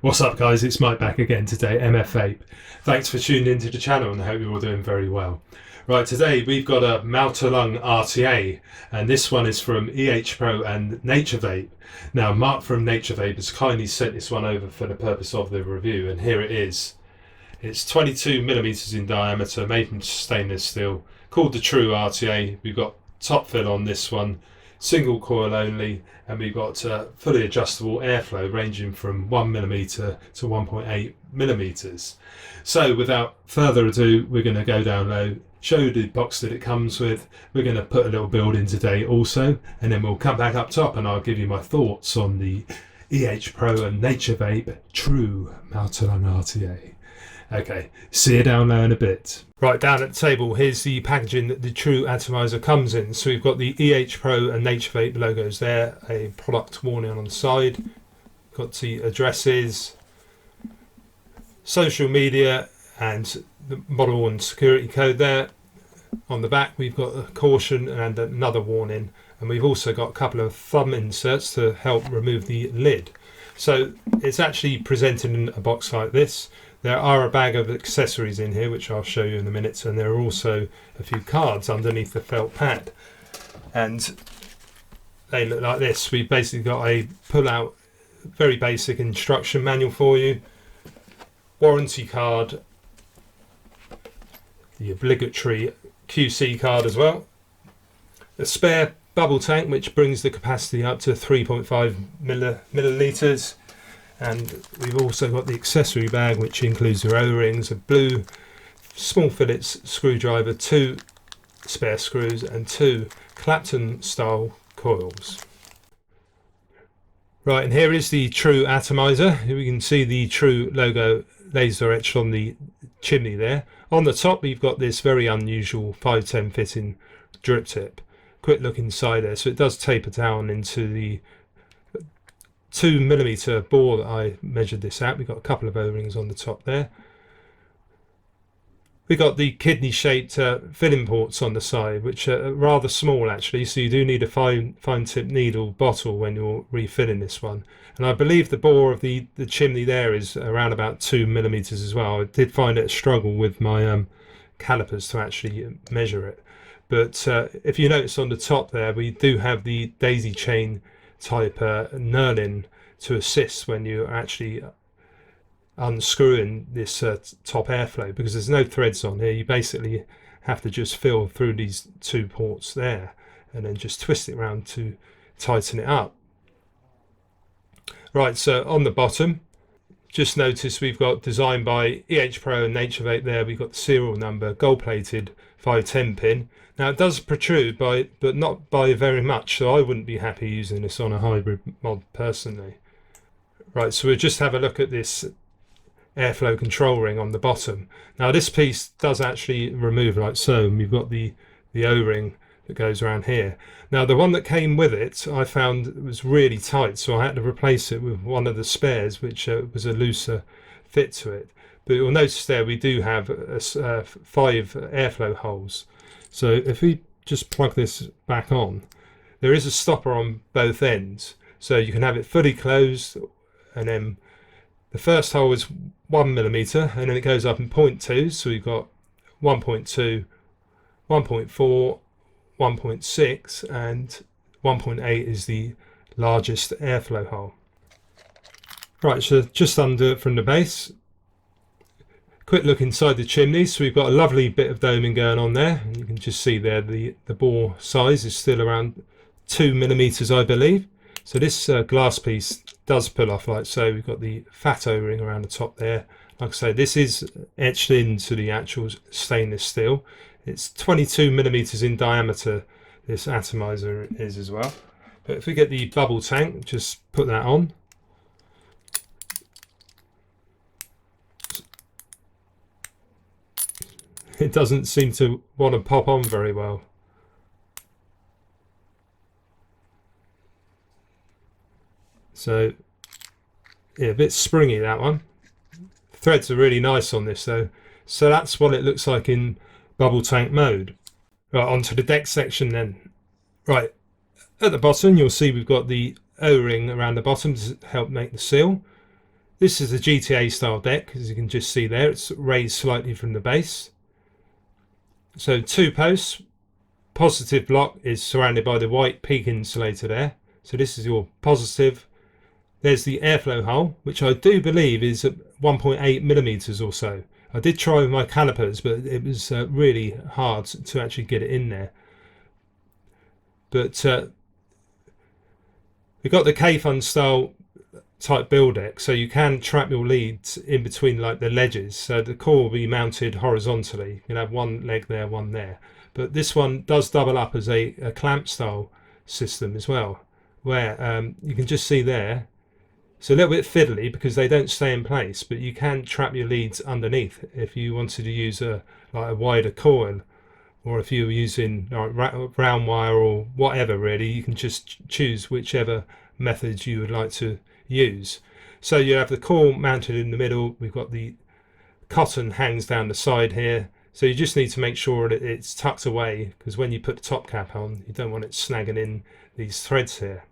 What's up guys, it's Mike back again today, MF Vape. Thanks for tuning into the channel and I hope you're all doing very well. Right, today we've got a MTL RTA and this one is from EHPro and Naturevape. Now Mark from Naturevape has kindly sent this one over for the purpose of the review and here it is. It's 22mm in diameter, made from stainless steel, called the True RTA. We've got top fill on this one, single coil only, and we've got fully adjustable airflow ranging from 1mm to 1.8mm. So without further ado, we're going to go down low, show you the box that it comes with. We're going to put a little build in today also, and then we'll come back up top and I'll give you my thoughts on the EHPro and Naturevape True MTL RTA. Okay, see you down there in a bit. Right, down at the table, here's the packaging that the True atomizer comes in. So we've got the EHPro and Naturevape logos there, a product warning on the side, got the addresses, social media and the model and security code there. On the back we've got a caution and another warning, and we've also got a couple of thumb inserts to help remove the lid. So it's actually presented in a box like this. There are a bag of accessories in here which I'll show you in a minute, and there are also a few cards underneath the felt pad, and they look like this. We've basically got a pull out very basic instruction manual for you, warranty card, the obligatory QC card as well, a spare bubble tank which brings the capacity up to 3.5 millilitres. And we've also got the accessory bag which includes your O-rings, a blue small fillets screwdriver, 2 spare screws and 2 Clapton style coils. Right, and here is the True atomizer. Here we can see the True logo laser etched on the chimney there. On the top we've got this very unusual 510 fitting drip tip. Quick look inside there, so it does taper down into the 2mm bore that I measured this at. We've got a couple of O-rings on the top there. We got the kidney shaped filling ports on the side, which are rather small actually, so you do need a fine tip needle bottle when you're refilling this one. And I believe the bore of the chimney there is around about 2mm as well. I did find it a struggle with my calipers to actually measure it, but if you notice on the top there we do have the daisy chain type knurling to assist when you're actually unscrewing this top airflow, because there's no threads on here. You basically have to just fill through these 2 ports there and then just twist it around to tighten it up. Right, so on the bottom just notice we've got designed by EHPro and Naturevape there. We've got the serial number, gold plated 510 pin. Now it does protrude but not by very much, so I wouldn't be happy using this on a hybrid mod personally. Right, so we'll just have a look at this airflow control ring on the bottom. Now this piece does actually remove like so, and we've got the O-ring that goes around here. Now the one that came with it I found was really tight, so I had to replace it with one of the spares which was a looser fit to it. But you'll notice there we do have 5 airflow holes. So if we just plug this back on, there is a stopper on both ends, so you can have it fully closed, and then the first hole is 1mm and then it goes up in 0.2, so we've got 1.2, 1.4, 1.6 and 1.8 is the largest airflow hole. Right, so just under from the base, quick look inside the chimney. So we've got a lovely bit of doming going on there, and you can just see there the bore size is still around 2mm I believe. So this glass piece does pull off like so. We've got the fat O-ring around the top there. Like I say, this is etched into the actual stainless steel. It's 22mm in diameter, this atomizer is as well. But if we get the bubble tank, just put that on. It doesn't seem to want to pop on very well. So yeah, a bit springy that one. Threads are really nice on this though. So that's what it looks like in bubble tank mode. Right, onto the deck section then. Right, at the bottom you'll see we've got the O-ring around the bottom to help make the seal. This is a GTA style deck, as you can just see there. It's raised slightly from the base. So 2 posts. Positive block is surrounded by the white peak insulator there. So this is your positive. There's the airflow hole, which I do believe is at 1.8 millimeters or so. I did try with my calipers, but it was really hard to actually get it in there. But we've got the K-Fun style type build deck, so you can trap your leads in between like the ledges. So the core will be mounted horizontally. You can have one leg there, one there. But this one does double up as a clamp style system as well, where you can just see there. It's a little bit fiddly because they don't stay in place, but you can trap your leads underneath if you wanted to use a wider coil, or if you were using round wire or whatever. Really, you can just choose whichever method you would like to use. So you have the core mounted in the middle. We've got the cotton hangs down the side here. So you just need to make sure that it's tucked away, because when you put the top cap on, you don't want it snagging in these threads here.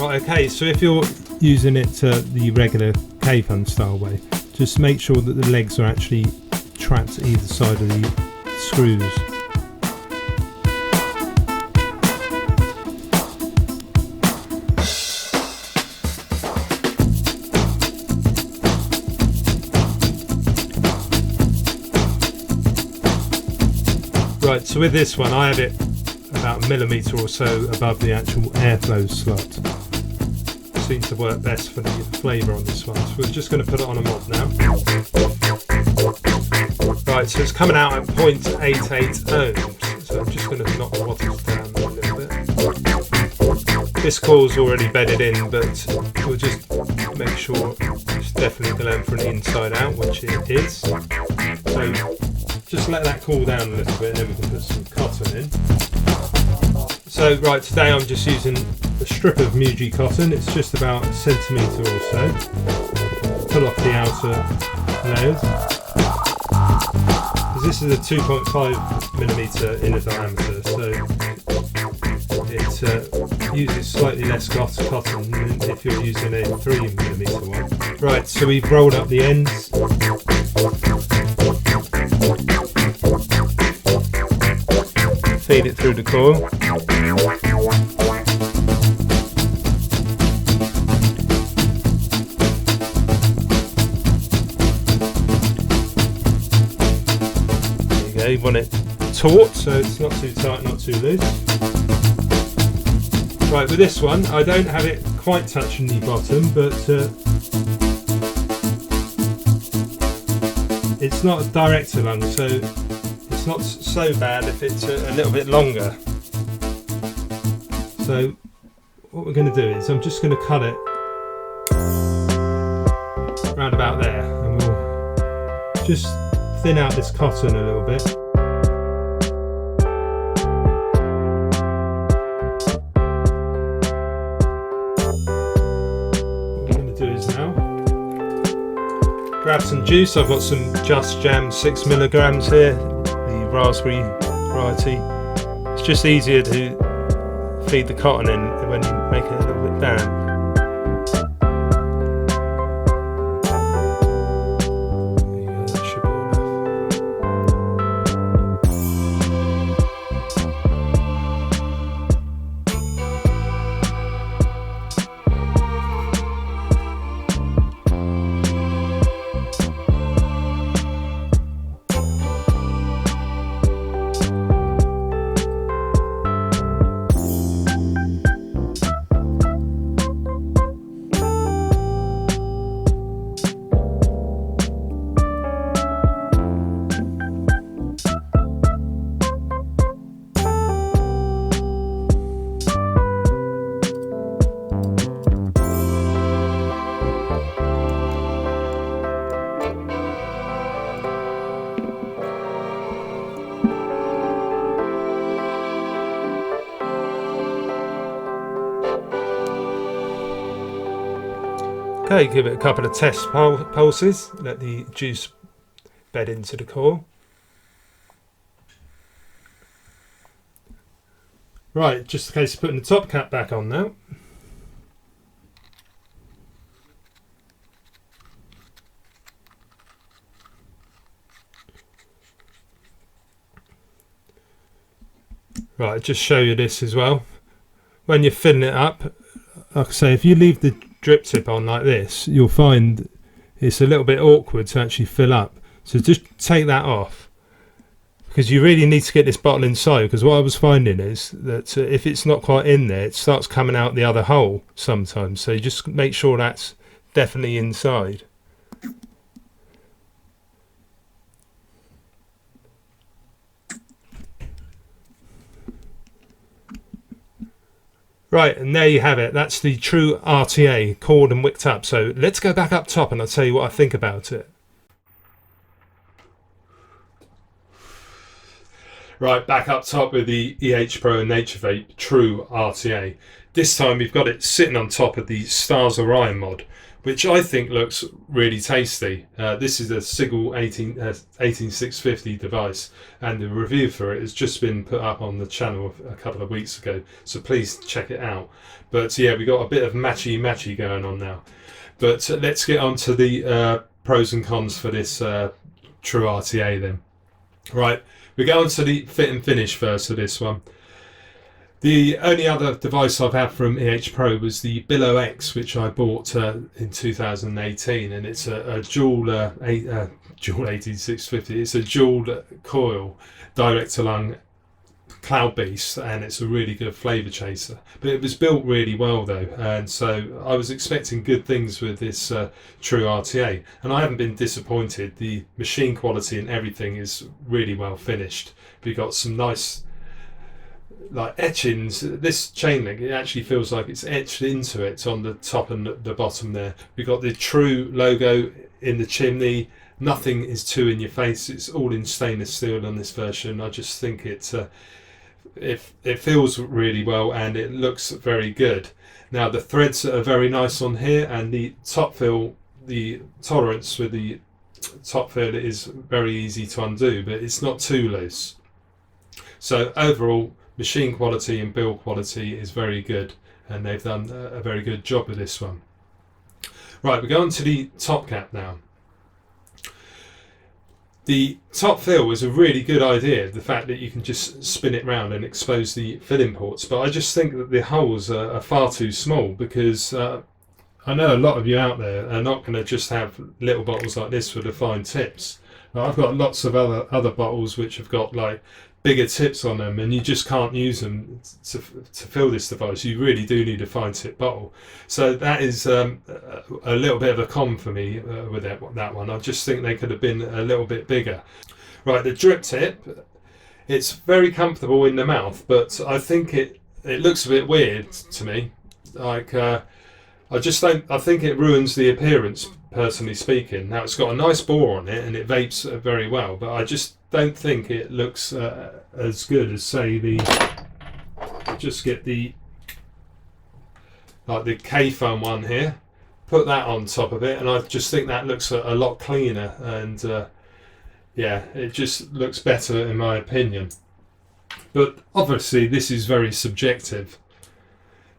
Right, okay, so if you're using it the regular K-Fun style way, just make sure that the legs are actually trapped either side of the screws. Right, so with this one I have it about a millimetre or so above the actual airflow slot. Seems to work best for the flavour on this one. So we're just going to put it on a mod now. Right, so it's coming out at 0.88 ohms. So I'm just going to knock the wattage down a little bit. This core's already bedded in, but we'll just make sure it's definitely going for an inside out, which it is. So just let that cool down a little bit, and then we can put some cotton in. So right, today I'm just using a strip of Muji cotton. It's just about a centimetre or so. Pull off the outer layers. This is a 2.5 millimetre inner diameter, so it uses slightly less cotton than if you're using a 3 millimetre one. Right, so we've rolled up the ends. Feed it through the coil. There you go, you want it taut so it's not too tight, not too loose. Right, with this one I don't have it quite touching the bottom, but it's not direct along, so it's not so bad if it's a little bit longer. So what we're going to do is I'm just going to cut it round about there, and we'll just thin out this cotton a little bit. What we're going to do is now grab some juice. I've got some Just Jam 6 milligrams here, the raspberry variety. It's just easier to feed the cotton in when you make it a little bit damp. There you go, that should be okay, give it a couple of test pulses, let the juice bed into the coil. Right, just a case of putting the top cap back on now. Right, I'll just show you this as well. When you're filling it up, like I say, if you leave the drip tip on like this, you'll find it's a little bit awkward to actually fill up. So just take that off, because you really need to get this bottle inside, because what I was finding is that if it's not quite in there, it starts coming out the other hole sometimes. So you just make sure that's definitely inside. Right, and there you have it. That's the True RTA, cored and wicked up. So let's go back up top and I'll tell you what I think about it. Right, back up top with the EHPro and Naturevape True RTA. This time we've got it sitting on top of the Stars Orion mod, which I think looks really tasty. This is a Sigil 18650 device, and the review for it has just been put up on the channel a couple of weeks ago, so please check it out. But yeah, we got a bit of matchy going on now. But let's get on to the pros and cons for this True RTA then. Right, we go on to the fit and finish first for this one. The only other device I've had from EHPro was the Billow X, which I bought in 2018, and it's a dual 18650. It's a dual coil direct to lung cloud beast, and it's a really good flavour chaser. But it was built really well though, and so I was expecting good things with this True RTA, and I haven't been disappointed. The machine quality and everything is really well finished. We got some nice like etchings. This chain link, it actually feels like it's etched into it on the top and the bottom there. We've got the True logo in the chimney. Nothing is too in your face. It's all in stainless steel on this version. I just think it feels really well and it looks very good. Now the threads are very nice on here, and the top fill, the tolerance with the top fill is very easy to undo, but it's not too loose. So overall, machine quality and build quality is very good, and they've done a very good job with this one. Right, we go on to the top cap now. The top fill was a really good idea, the fact that you can just spin it round and expose the filling ports, but I just think that the holes are far too small, because I know a lot of you out there are not going to just have little bottles like this with the fine tips. Now, I've got lots of other bottles which have got like bigger tips on them, and you just can't use them to fill this device. You really do need a fine tip bottle. So that is a little bit of a con for me with that one. I just think they could have been a little bit bigger. Right, the drip tip, it's very comfortable in the mouth, but I think it looks a bit weird to me. Like I think it ruins the appearance, personally speaking. Now it's got a nice bore on it and it vapes very well, but I just don't think it looks as good as, say, just get the like the K-Foam one here, put that on top of it, and I just think that looks a lot cleaner, and yeah, it just looks better in my opinion. But obviously this is very subjective,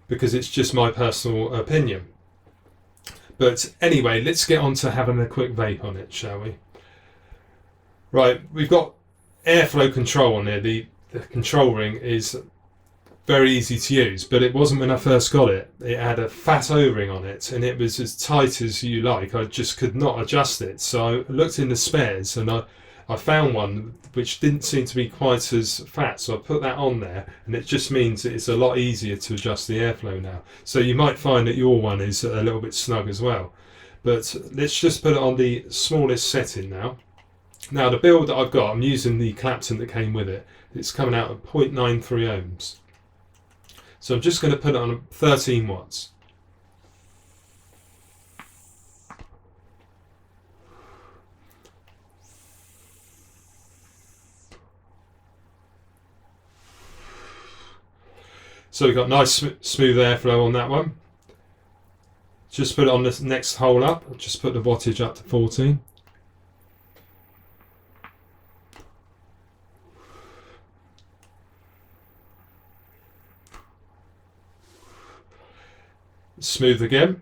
because it's just my personal opinion. But anyway, let's get on to having a quick vape on it, shall we? Right, we've got airflow control on there. The control ring is very easy to use, but it wasn't when I first got it. It had a fat O-ring on it, and it was as tight as you like. I just could not adjust it. So I looked in the spares, and I found one which didn't seem to be quite as fat, so I put that on there, and it just means it's a lot easier to adjust the airflow now. So you might find that your one is a little bit snug as well. But let's just put it on the smallest setting now. Now the build that I've got, I'm using the Clapton that came with it. It's coming out at 0.93 ohms. So I'm just going to put it on 13 watts. So we've got nice smooth airflow on that one. Just put it on this next hole up. I'll just put the wattage up to 14. Smooth again.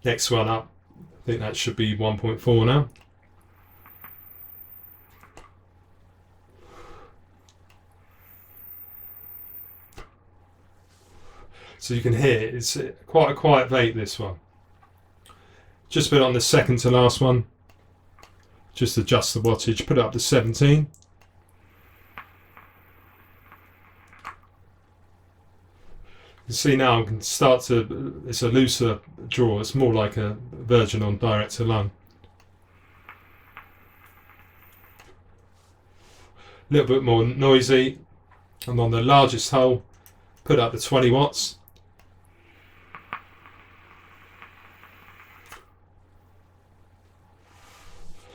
Next one up, I think that should be 1.4 now. So you can hear it's quite a quiet vape, this one. Just put it on the second to last one. Just adjust the wattage, put it up to 17. You can see now I can start to, it's a looser draw, it's more like a Virgin on direct to lung. A little bit more noisy, and on the largest hole, put up to 20 watts.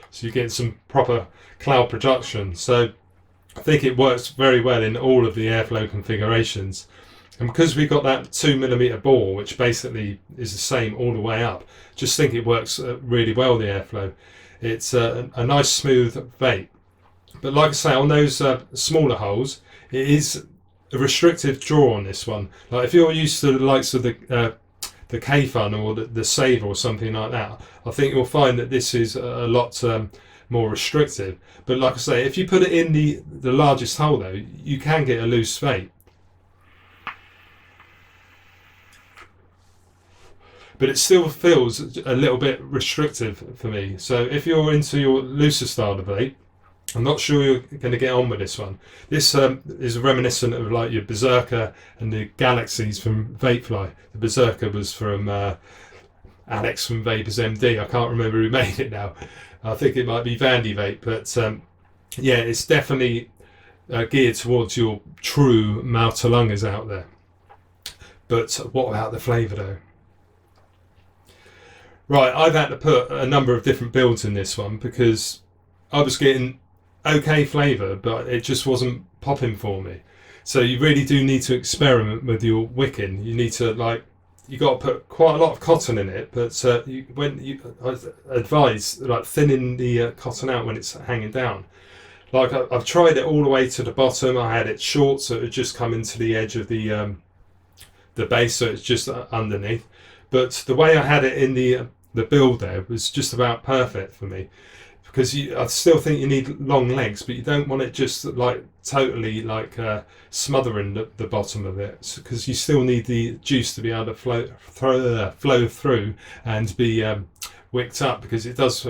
So you get some proper cloud production. So I think it works very well in all of the airflow configurations. And because we've got that 2mm bore, which basically is the same all the way up, just think it works really well, the airflow. It's a nice smooth vape. But like I say, on those smaller holes, it is a restrictive draw on this one. Like if you're used to the likes of the K-Fun or the Save or something like that, I think you'll find that this is a lot more restrictive. But like I say, if you put it in the largest hole though, you can get a loose vape. But it still feels a little bit restrictive for me. So if you're into your looser style of vape, I'm not sure you're going to get on with this one. This is reminiscent of like your Berserker and the Galaxies from Vapefly. The Berserker was from Alex from Vapers MD. I can't remember who made it now. I think it might be Vandy Vape. But yeah, it's definitely geared towards your true mouth to lungers out there. But what about the flavour though? Right, I've had to put a number of different builds in this one because I was getting okay flavour, but it just wasn't popping for me. So you really do need to experiment with your wicking. You need to you got to put quite a lot of cotton in it, but I advise like thinning the cotton out when it's hanging down. Like I've tried it all the way to the bottom. I had it short, so it would just come into the edge of the base, so it's just underneath. But the way I had it in the build there was just about perfect for me, because I still think you need long legs, but you don't want it just like totally like smothering the bottom of it, because you still need the juice to be able to flow through and be wicked up, because it does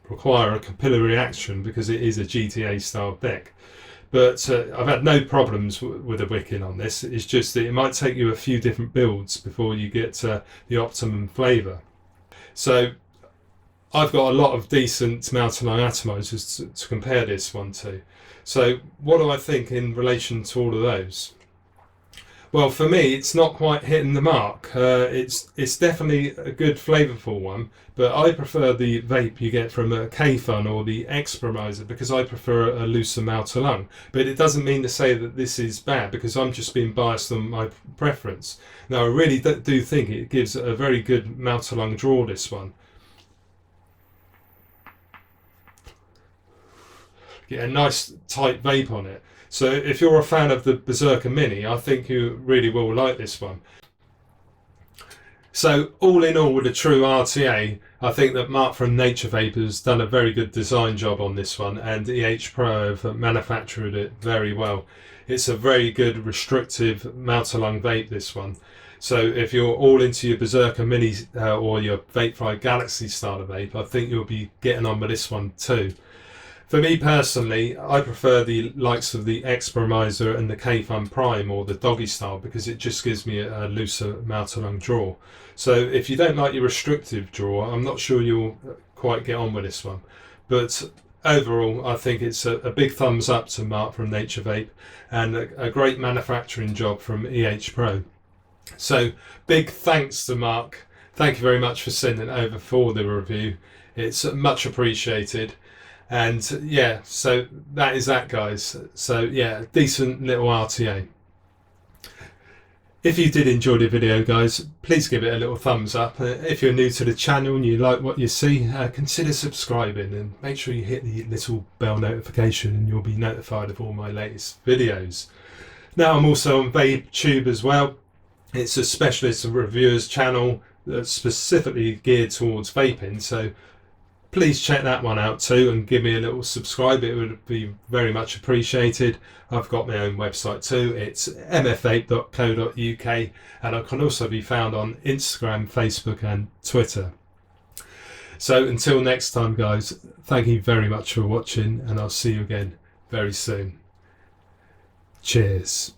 require a capillary action because it is a GTA style deck. But I've had no problems with the wicking on this. It's just that it might take you a few different builds before you get the optimum flavour. So I've got a lot of decent mouth-to-lung atomizers to compare this one to. So what do I think in relation to all of those? Well, for me, it's not quite hitting the mark. It's definitely a good flavourful one, but I prefer the vape you get from a K-Fun or the EHPro because I prefer a looser mouth-to-lung. But it doesn't mean to say that this is bad, because I'm just being biased on my preference. Now, I really do think it gives a very good mouth-to-lung draw, this one. Get a nice tight vape on it. So if you're a fan of the Berserker Mini, I think you really will like this one. So all in all, with a true RTA, I think that Mark from Naturevape has done a very good design job on this one, and EHPro have manufactured it very well. It's a very good restrictive mouth-to-lung vape, this one. So if you're all into your Berserker Mini or your Vapefly Galaxy style of vape, I think you'll be getting on with this one too. For me personally, I prefer the likes of the EHPro and the K-Fun Prime or the Doggy style, because it just gives me a looser mouth-to-lung draw. So if you don't like your restrictive draw, I'm not sure you'll quite get on with this one. But overall, I think it's a big thumbs up to Mark from Naturevape, and a great manufacturing job from EHPro. So big thanks to Mark. Thank you very much for sending it over for the review. It's much appreciated. And yeah, so that is that, guys. So yeah, decent little RTA. If you did enjoy the video, guys, please give it a little thumbs up. If you're new to the channel and you like what you see, consider subscribing and make sure you hit the little bell notification and you'll be notified of all my latest videos. Now I'm also on VapeTube as well. It's a specialist reviewers channel that's specifically geared towards vaping. So please check that one out too and give me a little subscribe. It would be very much appreciated. I've got my own website too. It's mfvape.co.uk, and I can also be found on Instagram, Facebook and Twitter. So until next time, guys, thank you very much for watching, and I'll see you again very soon. Cheers.